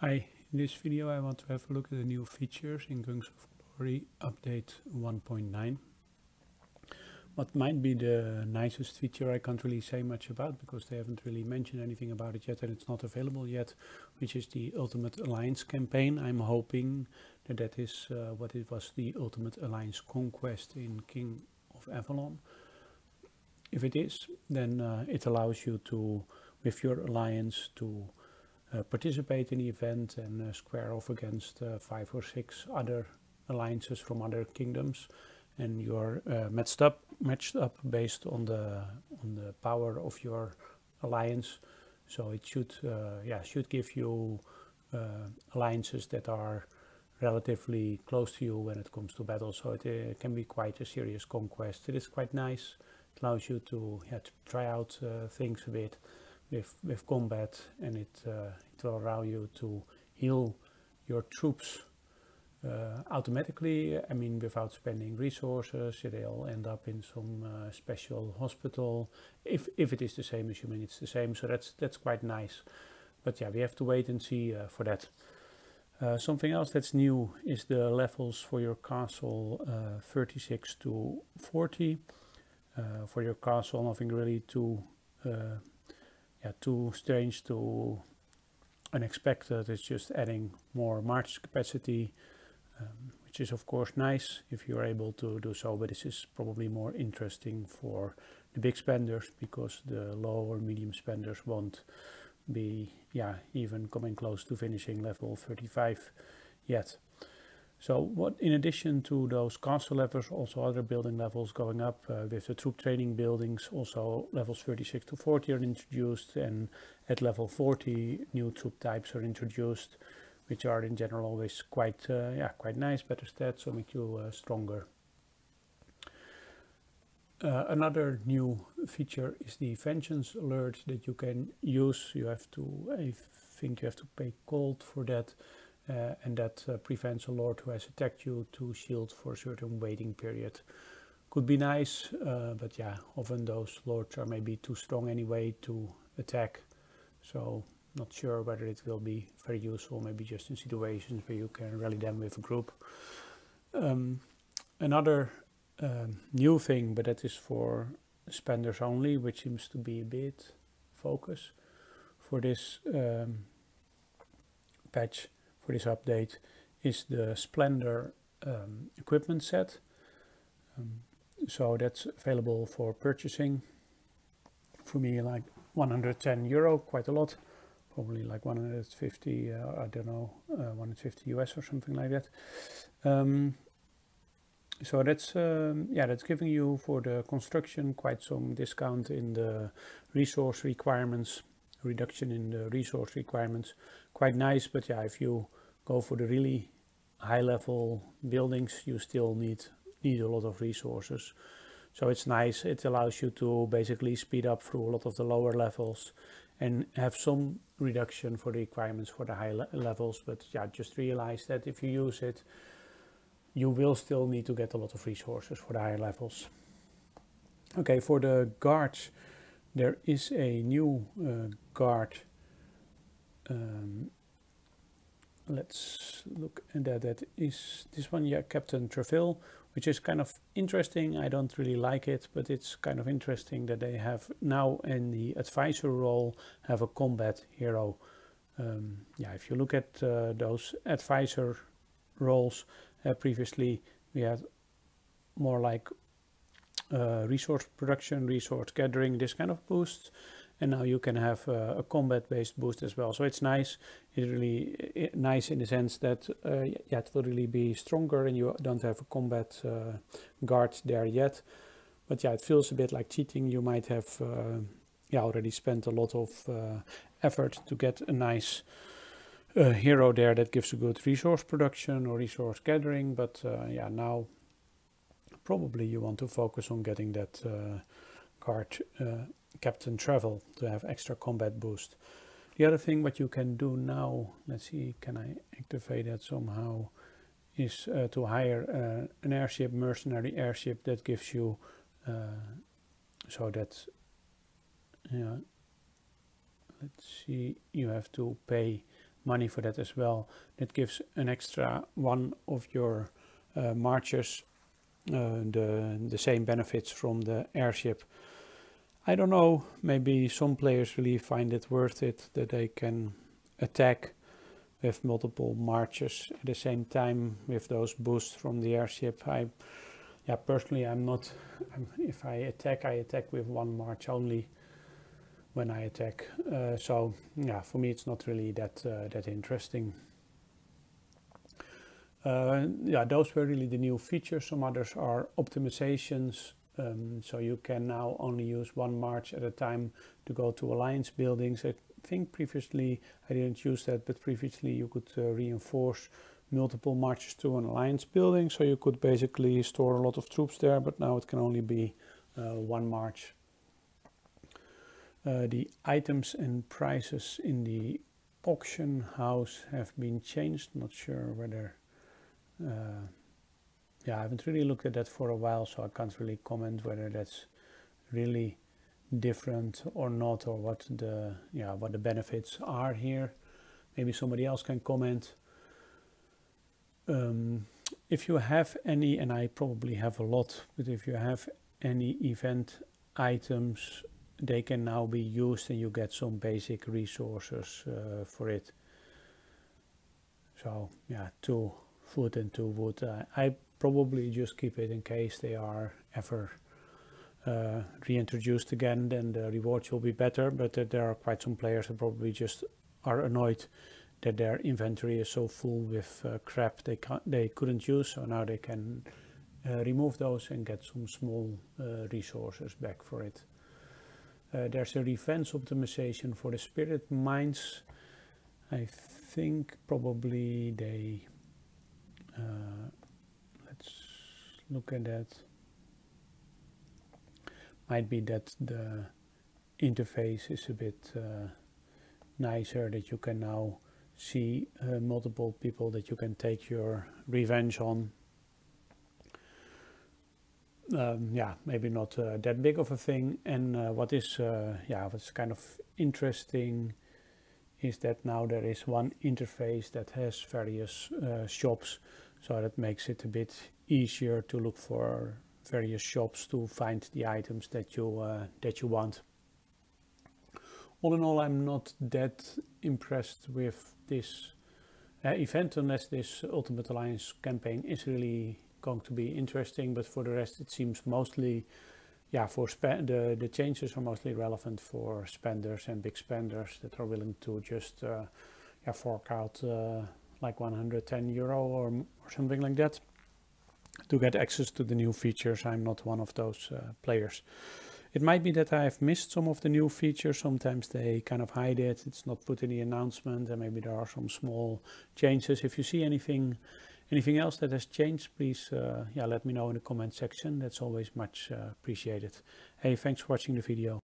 Hi, in this video I want to have a look at the new features in Guns of Glory update 1.9. What might be the nicest feature I can't really say much about because they haven't really mentioned anything about it yet and it's not available yet, which is the Ultimate Alliance campaign. I'm hoping that that is what it was, the Ultimate Alliance Conquest in King of Avalon. If it is, then it allows you to, with your alliance, to participate in the event and square off against 5 or 6 other alliances from other kingdoms, and you're matched up based on the power of your alliance. So it should give you alliances that are relatively close to you when it comes to battle. So it can be quite a serious conquest. It is quite nice. It allows you to try out things a bit with combat, and it will allow you to heal your troops automatically. I mean, without spending resources. They'll end up in some special hospital if it is the same, assuming it's the same. So that's quite nice. But yeah, we have to wait and see for that. Something else that's new is the levels for your castle, 36 to 40. For your castle, nothing really too strange, too unexpected. It's just adding more march capacity, which is of course nice if you're able to do so, but this is probably more interesting for the big spenders because the low or medium spenders won't be even coming close to finishing level 35 yet. So what, in addition to those castle levels, also other building levels going up with the troop training buildings. Also levels 36 to 40 are introduced, and at level 40 new troop types are introduced, which are in general always quite nice, better stats, so make you stronger. Another new feature is the vengeance alert that you can use. I think you have to pay gold for that. And that prevents a lord who has attacked you to shield for a certain waiting period. Could be nice, but yeah, often those lords are maybe too strong anyway to attack. So not sure whether it will be very useful, maybe just in situations where you can rally them with a group. Another new thing, but that is for spenders only, which seems to be a bit focus for this patch. For this update is the Splendor equipment set. So that's available for purchasing. For me, like €110, quite a lot. Probably like 150, I don't know, 150 US or something like that. So that's that's giving you for the construction quite some discount in the resource requirements. Reduction in the resource requirements, quite nice. But yeah, if you go for the really high level buildings, you still need a lot of resources. So it's nice. It allows you to basically speed up through a lot of the lower levels and have some reduction for the requirements for the high levels. But yeah, just realize that if you use it, you will still need to get a lot of resources for the higher levels. Okay, for the guards, there is a new guard. Let's look at that. That is this one, Captain Treville, which is kind of interesting. I don't really like it, but it's kind of interesting that they have now in the advisor role have a combat hero. If you look at those advisor roles, previously we had more like resource production, resource gathering, this kind of boosts, and now you can have a combat based boost as well. So it's nice. It's really nice in the sense that it will really be stronger and you don't have a combat guard there yet. But yeah, it feels a bit like cheating. You might have already spent a lot of effort to get a nice hero there that gives a good resource production or resource gathering, but now probably you want to focus on getting that guard Captain Travel to have extra combat boost. The other thing what you can do now, let's see, can I activate that somehow, is to hire an airship, mercenary airship that gives you so that let's see, you have to pay money for that as well. That gives an extra one of your marchers the same benefits from the airship. I don't know, maybe some players really find it worth it that they can attack with multiple marchers at the same time with those boosts from the airship. Personally, if I attack with one march only when I attack. So yeah, for me it's not really that interesting. Those were really the new features. Some others are optimizations. So you can now only use one march at a time to go to alliance buildings. I think previously, I didn't use that, but previously you could reinforce multiple marches to an alliance building. So you could basically store a lot of troops there, but now it can only be one march. The items and prices in the auction house have been changed. Not sure whether... I haven't really looked at that for a while, so I can't really comment whether that's really different or not, or what the benefits are here. Maybe somebody else can comment. If you have any, and I probably have a lot, but if you have any event items, they can now be used and you get some basic resources for it. So yeah, 2 food and 2 wood. I probably just keep it in case they are ever reintroduced again, then the rewards will be better, but there are quite some players that probably just are annoyed that their inventory is so full with crap they couldn't use, so now they can remove those and get some small resources back for it. There's a defense optimization for the spirit mines. I think probably they let's look at that. Might be that the interface is a bit nicer, that you can now see multiple people that you can take your revenge on. Maybe not that big of a thing. And what's kind of interesting is that now there is one interface that has various shops, so that makes it a bit easier to look for various shops to find the items that you want. All in all, I'm not that impressed with this event, unless this Ultimate Alliance campaign is really going to be interesting, but for the rest it seems mostly, the changes are mostly relevant for spenders and big spenders that are willing to just fork out like €110 or something like that to get access to the new features. I'm not one of those players. It might be that I've missed some of the new features. Sometimes they kind of hide it. It's not put in the announcement, and maybe there are some small changes. If you see anything else that has changed, please let me know in the comment section. That's always much appreciated. Hey, thanks for watching the video.